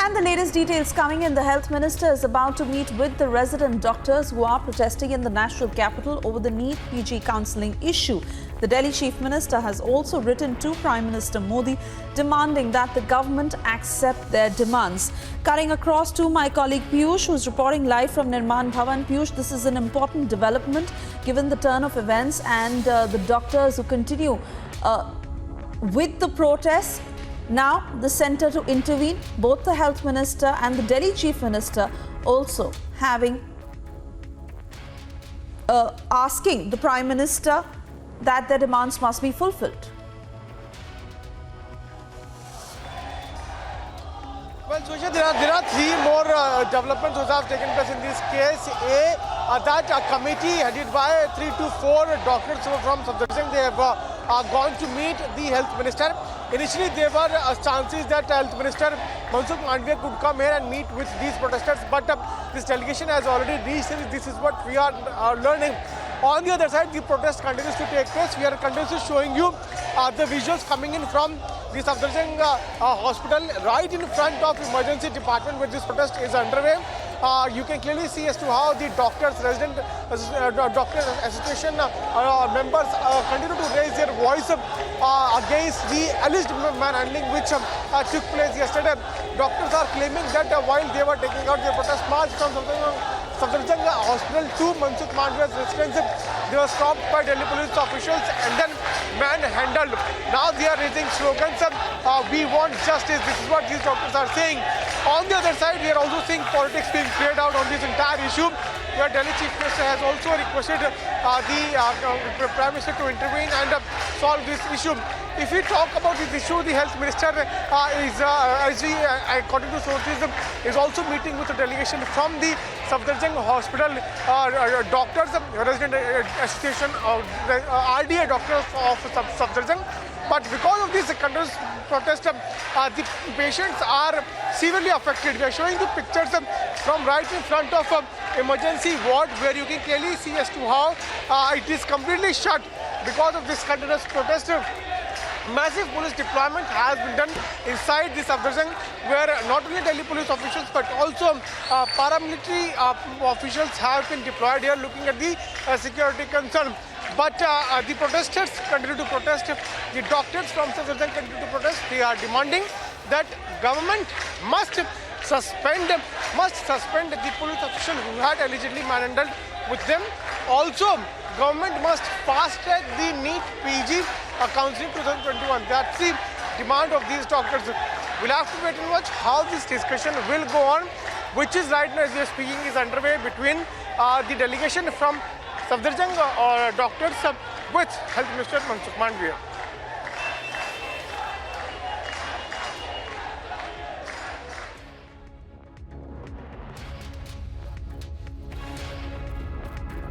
And the latest details coming in, the health minister is about to meet with the resident doctors who are protesting in the national capital over the NEET PG counselling issue. The Delhi chief minister has also written to Prime Minister Modi demanding that the government accept their demands. Cutting across to my colleague Piyush, who is reporting live from Nirman Bhavan. Piyush, this is an important development given the turn of events and the doctors who continue with the protests. Now the centre to intervene, both the health minister and the Delhi chief minister also having asking the prime minister that their demands must be fulfilled. Well, Susha, there are three more developments which have taken place in this case. That committee headed by 3 to 4 doctors from Safdarjung, they have gone to meet the health minister. Initially, there were chances that health minister Mansukh Mandavia could come here and meet with these protesters, but this delegation has already reached. This is what we are learning. On the other side, the protest continues to take place. We are continuously showing you the visuals coming in from the Safdarjung hospital, right in front of emergency department where this protest is underway. You can clearly see as to how the doctors, resident doctors association members continue to raise their voice against the alleged manhandling which took place yesterday. Doctors are claiming that while they were taking out their protest march from Safdarjung hospital to Mansukh Mandavia's residence, they were stopped by Delhi police officials and then manhandled. Now they are raising slogans, we want justice. This is what these doctors are saying. On the other side, we are also seeing politics being played out on this entire issue, where Delhi chief minister has also requested the prime minister to intervene and solve this issue. If we talk about this issue, the health minister according to sources, is also meeting with a delegation from the Safdarjung hospital doctors, resident association, RDA doctors of Safdarjung. But because of this continuous protest, the patients are severely affected. We are showing the pictures from right in front of emergency ward, where you can clearly see as to how it is completely shut because of this continuous protest. Massive police deployment has been done inside the Safdarjung, where not only Delhi police officials but also paramilitary officials have been deployed here looking at the security concern. But the protesters continue to protest. The doctors from Safdarjung continue to protest. They are demanding that government must suspend the police official who had allegedly manhandled with them. Also, government must fast track the NEET PG counselling 2021. That's the demand of these doctors. We'll have to wait and watch how this discussion will go on, which is right now, as we are speaking, is underway between the delegation from Safdarjung doctors with Health Minister Mansukh Mandavia.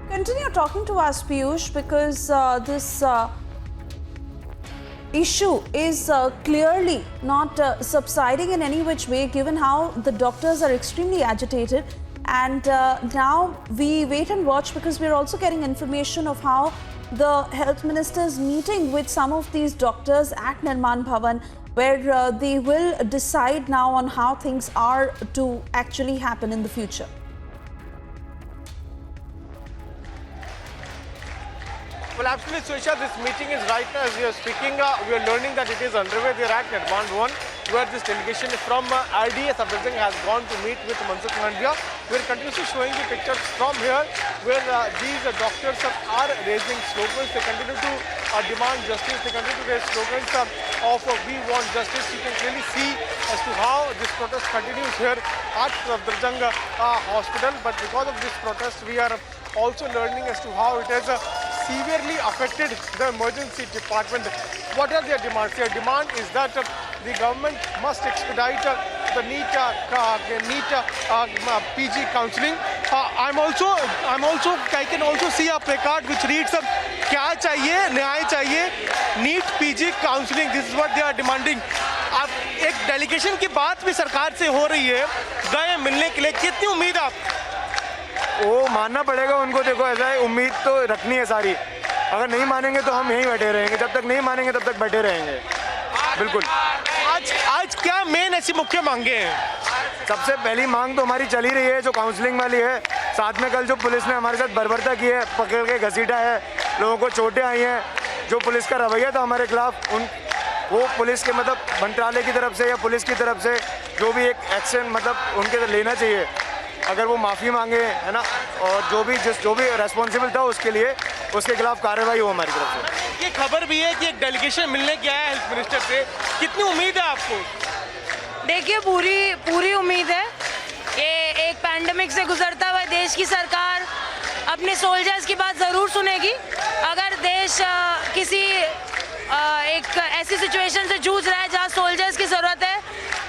Continue talking to us, Piyush, because this issue is clearly not subsiding in any which way, given how the doctors are extremely agitated. And now we wait and watch, because we're also getting information of how the health minister is meeting with some of these doctors at Nirman Bhavan, where they will decide now on how things are to actually happen in the future. Well, absolutely, Susha. This meeting is right now as we are speaking. We are learning that it is underway. They are at Nirman Bhavan, where this delegation from RDA Safdarjung has gone to meet with Mansukh Mandavia. We are continuously showing the pictures from here, where these doctors are raising slogans. They continue to demand justice. They continue to raise slogans of we want justice. You can clearly see as to how this protest continues here at Safdarjung hospital. But because of this protest, we are also learning as to how it has severely affected the emergency department. What are their demands? Their demand is that the government must expedite the NEET PG counselling. I can also see a placard which reads "Kya chahiye, nyay chahiye, NEET PG counselling." This is what they are demanding. अब एक delegation की बात भी सरकार से हो रही है, गए मिलने के लिए, कितनी उम्मीद आप? वो मानना पड़ेगा उनको। देखो, ऐसा है, उम्मीद तो रखनी है सारी। अगर नहीं मानेंगे तो हम यहीं बैठे रहेंगे, जब तक नहीं मानेंगे तब तक बैठे रहेंगे। बिल्कुल। आज क्या मेन ऐसी मुख्य मांगे हैं? सबसे पहली मांग तो हमारी चल ही रही है जो काउंसलिंग वाली है। साथ में कल जो पुलिस ने हमारे साथ बर्बरता की है, पकड़ के घसीटा है, लोगों को चोटें आई हैं, जो पुलिस का रवैया था हमारे खिलाफ, वो पुलिस के मतलब मंत्रालय की तरफ से या पुलिस की तरफ से जो भी एक एक्शन मतलब उनके लेना चाहिए, अगर वो माफ़ी मांगे, है ना, और जो भी रेस्पॉन्सिबल था उसके लिए उसके खिलाफ कार्रवाई हो हमारी तरफ से। ये खबर भी है कि एक डेलीगेशन मिलने गया है हेल्थ मिनिस्टर से, कितनी उम्मीद है आपको? देखिए पूरी उम्मीद है। ये एक पैंडेमिक से गुजरता हुआ देश की सरकार अपने सोल्जर्स की बात ज़रूर सुनेगी। अगर देश किसी एक ऐसी सिचुएशन से जूझ रहा है जहाँ सोल्जर्स की ज़रूरत है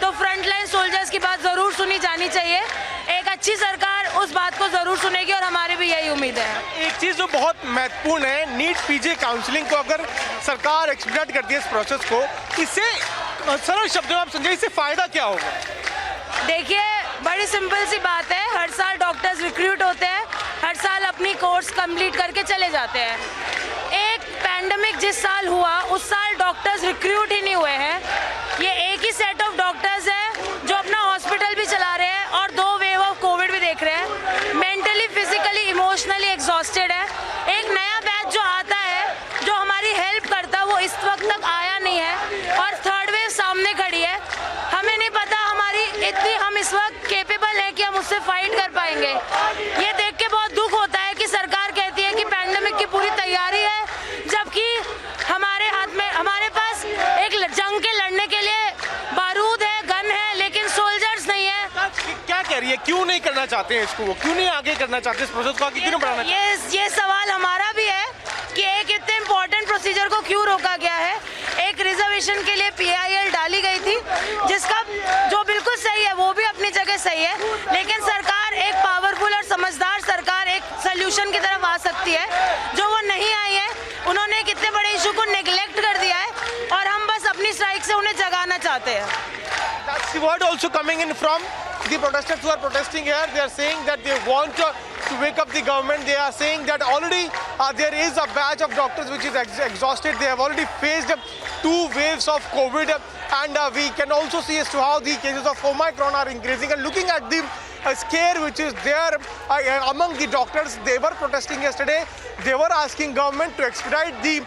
तो फ्रंटलाइन सोल्जर्स की बात ज़रूर सुनी जानी चाहिए। एक अच्छी सरकार उस बात को ज़रूर सुनेगी और हमारी भी यही उम्मीद है। एक चीज़ जो बहुत महत्वपूर्ण है, नीट पीजी काउंसलिंग को अगर सरकार एक्सपीडिएट करती है इस प्रोसेस को, इससे सरल शब्दों में आप समझिए इससे फ़ायदा क्या होगा? देखिए बड़ी सिंपल सी बात है, हर साल डॉक्टर्स रिक्रूट होते हैं, हर साल अपनी कोर्स कंप्लीट करके चले जाते हैं। एक पैंडेमिक जिस साल हुआ उस साल डॉक्टर्स रिक्रूट ही नहीं हुए हैं। ये एक ही सेट ऑफ डॉक्टर्स है जो अपना हॉस्पिटल भी चला रहे हैं और 2 वेव ऑफ कोविड भी देख रहे हैं। मेंटली, फिजिकली, इमोशनली एग्जॉस्टेड है। एक नया बैच जो आता है, जो हमारी हेल्प करता है, वो इस वक्त तक आया नहीं है और थर्ड वेव सामने खड़ी है। हमें नहीं पता हम इस वक्त केपेबल हैं कि हम उससे फाइट कर पाएंगे। ये देख के बहुत दुख होता है कि सरकार कहती है कि पैंडेमिक की पूरी तैयारी है, जबकि हमारे हाथ में, हमारे पास एक जंग के लड़ने के लिए बारूद है, गन है, लेकिन सोल्जर्स नहीं है। क्या कह रही है, क्यों नहीं करना चाहते हैं इसको, क्यों नहीं आगे करना चाहते इस प्रोसेस को, आगे क्यों नहीं बढ़ाना चाहते? ये सवाल हमारा भी है कि एक इतने इम्पोर्टेंट प्रोसीजर को क्यों रोका गया है। एक रिजर्वेशन के लिए PIL डाली गई थी, जिसका जो बिल्कुल सही है, वो भी अपनी जगह सही है, लेकिन सरकार एक पावरफुल और समझदार सरकार एक सोल्यूशन की तरफ आ सकती है, जो वो नहीं आई है। उन्होंने एक इतने बड़े इशू को नेग्लेक्ट कर दिया है और हम बस अपनी स्ट्राइक से उन्हें जगाना चाहते हैं। That's the word also coming in from the protesters who are protesting here. They are saying that they want to wake up the government. They are saying that already there is a batch of doctors which is exhausted. They have already faced 2 waves of COVID, and we can also see as to how the cases of Omicron are increasing. And looking at the scare which is there among the doctors, they were protesting yesterday. They were asking government to expedite the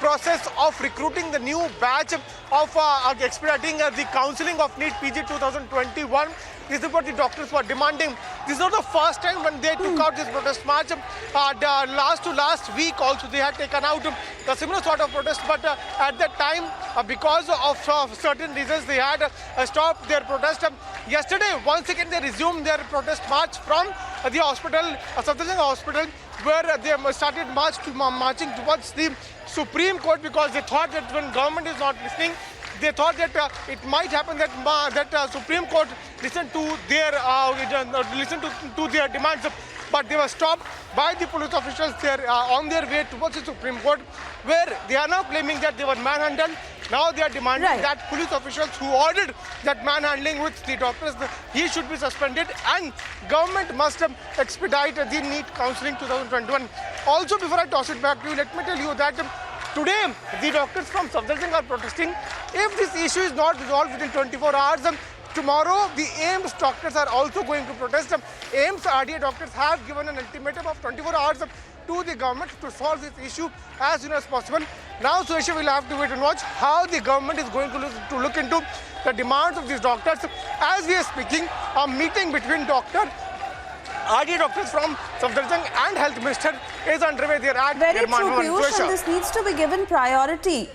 process of recruiting the new batch of expediting the counselling of NEET PG 2021. This is what the doctors were demanding. This is not the first time when they took out this protest march. Last week also they had taken out a similar sort of protest, but at that time because of certain reasons they had stopped their protest. Yesterday once again they resumed their protest march from the hospital, Safdarjung Hospital, where they started marching towards the Supreme Court, because they thought that when government is not listening, they thought that it might happen that Supreme Court listen to their demands, but they were stopped by the police officials there on their way towards the Supreme Court, where they are now claiming that they were manhandled. Now they are demanding that police officials who ordered that manhandling with the doctors, he should be suspended, and government must expedite the NEET counselling 2021. Also, before I toss it back to you, let me tell you that today the doctors from Safdarjung are protesting. If this issue is not resolved within 24 hours, tomorrow the AIIMS doctors are also going to protest. AIIMS RDA doctors have given an ultimatum of 24 hours to the government to solve this issue as soon as possible. Now, Suresh, will have to wait and watch how the government is going to look into the demands of these doctors. As we are speaking, a meeting between RDA doctors from Safdarjung and Health Minister is underway there at Very true, Piyush, and this needs to be given priority.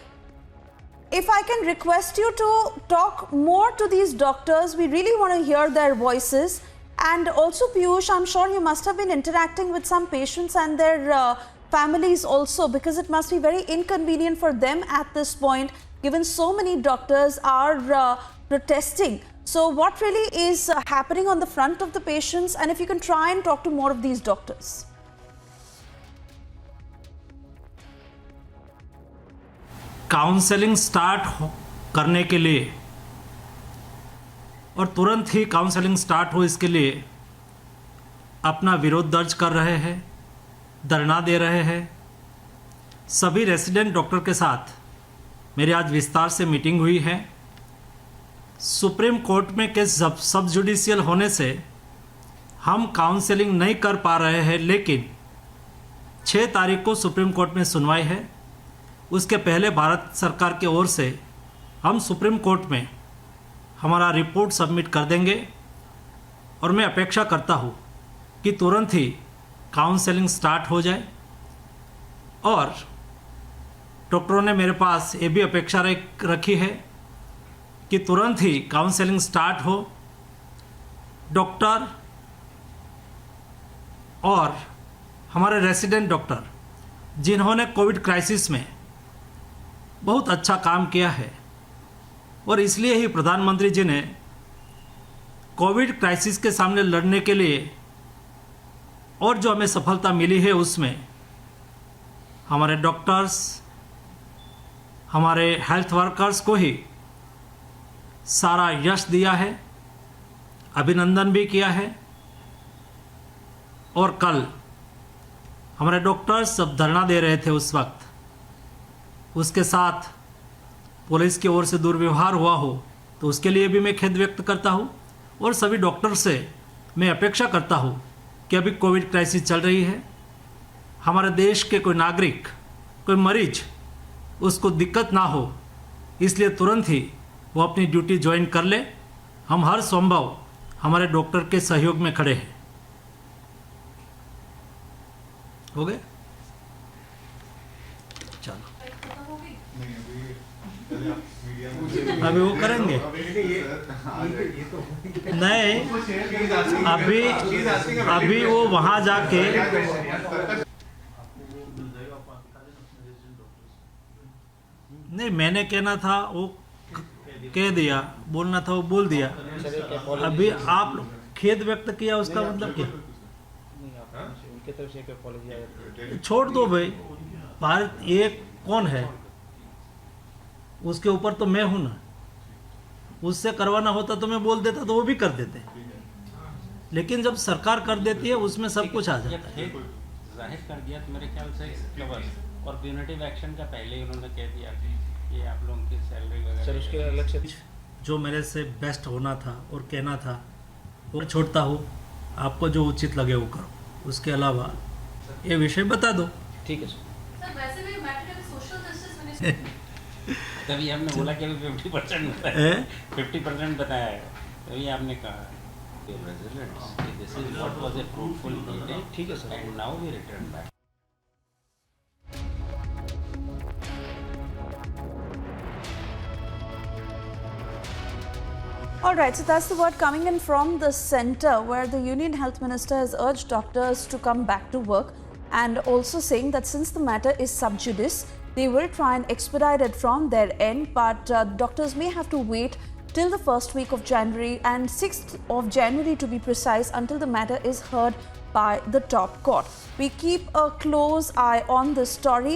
If I can request you to talk more to these doctors, we really want to hear their voices. And also, Piyush, I'm sure you must have been interacting with some patients and their families also, because it must be very inconvenient for them at this point, given so many doctors are protesting. So what really is happening on the front of the patients, and if you can try and talk to more of these doctors? Counselling start करने के लिए और तुरंत ही counselling start हो इसके लिए अपना विरोध दर्ज कर रहे हैं, धरना दे रहे हैं। सभी रेसिडेंट डॉक्टर के साथ मेरी आज विस्तार से मीटिंग हुई है। सुप्रीम कोर्ट में केस सब जुडिशियल होने से हम काउंसलिंग नहीं कर पा रहे हैं, लेकिन 6 तारीख को सुप्रीम कोर्ट में सुनवाई है। उसके पहले भारत सरकार की ओर से हम सुप्रीम कोर्ट में हमारा रिपोर्ट सबमिट कर देंगे और मैं अपेक्षा करता हूँ कि तुरंत ही काउंसलिंग स्टार्ट हो जाए। और डॉक्टरों ने मेरे पास ये भी अपेक्षा रखी है कि तुरंत ही काउंसलिंग स्टार्ट हो। डॉक्टर और हमारे रेसिडेंट डॉक्टर जिन्होंने कोविड क्राइसिस में बहुत अच्छा काम किया है, और इसलिए ही प्रधानमंत्री जी ने कोविड क्राइसिस के सामने लड़ने के लिए और जो हमें सफलता मिली है उसमें हमारे डॉक्टर्स, हमारे हेल्थ वर्कर्स को ही सारा यश दिया है, अभिनंदन भी किया है। और कल हमारे डॉक्टर्स सब धरना दे रहे थे, उस वक्त उसके साथ पुलिस की ओर से दुर्व्यवहार हुआ हो तो उसके लिए भी मैं खेद व्यक्त करता हूँ। और सभी डॉक्टर से मैं अपेक्षा करता हूँ कि अभी कोविड क्राइसिस चल रही है, हमारे देश के कोई नागरिक, कोई मरीज, उसको दिक्कत ना हो, इसलिए तुरंत ही वो अपनी ड्यूटी ज्वाइन कर ले। हम हर संभव हमारे डॉक्टर के सहयोग में खड़े हैं। हो गए? चलो अभी वो करेंगे नहीं, अभी वो वहां जाके नहीं, मैंने कहना था वो कह दिया, बोलना था वो बोल दिया। अभी आप खेद व्यक्त किया, उसका मतलब क्या? उनके तरफ से एक अपॉलॉजी आया। छोड़ दो भाई, भारत एक कौन है, उसके ऊपर तो मैं हूं ना। उससे करवाना होता तो मैं बोल देता तो वो भी कर देते, लेकिन जब सरकार कर देती है उसमें सब कुछ आ जाता है। जाहिर कर दिया तो मेरे ख्याल से फ्लवर्स और प्यूनिटिव एक्शन का पहले ही उन्होंने कह दिया कि ये आप लोगों की सैलरी वगैरह उसके अलग से जो मेरे से बेस्ट होना था और कहना था वो छोड़ता हूँ। आपको जो उचित लगे वो करो, उसके अलावा ये विषय बता दो। ठीक है सर। वैसे भी मैटर सोशल जस्टिस मिनिस्टर तभी हमने बोला कि अभी 50% बताया, 50% बताया है, तभी आपने कहा this is what was a fruitful meeting. ठीक है sir, and now we return back. All right, so that's the word coming in from the centre, where the Union Health Minister has urged doctors to come back to work, and also saying that since the matter is sub judice, they will try and expedite it from their end, but doctors may have to wait till the first week of January, and 6th of January to be precise, until the matter is heard by the top court. We keep a close eye on this story.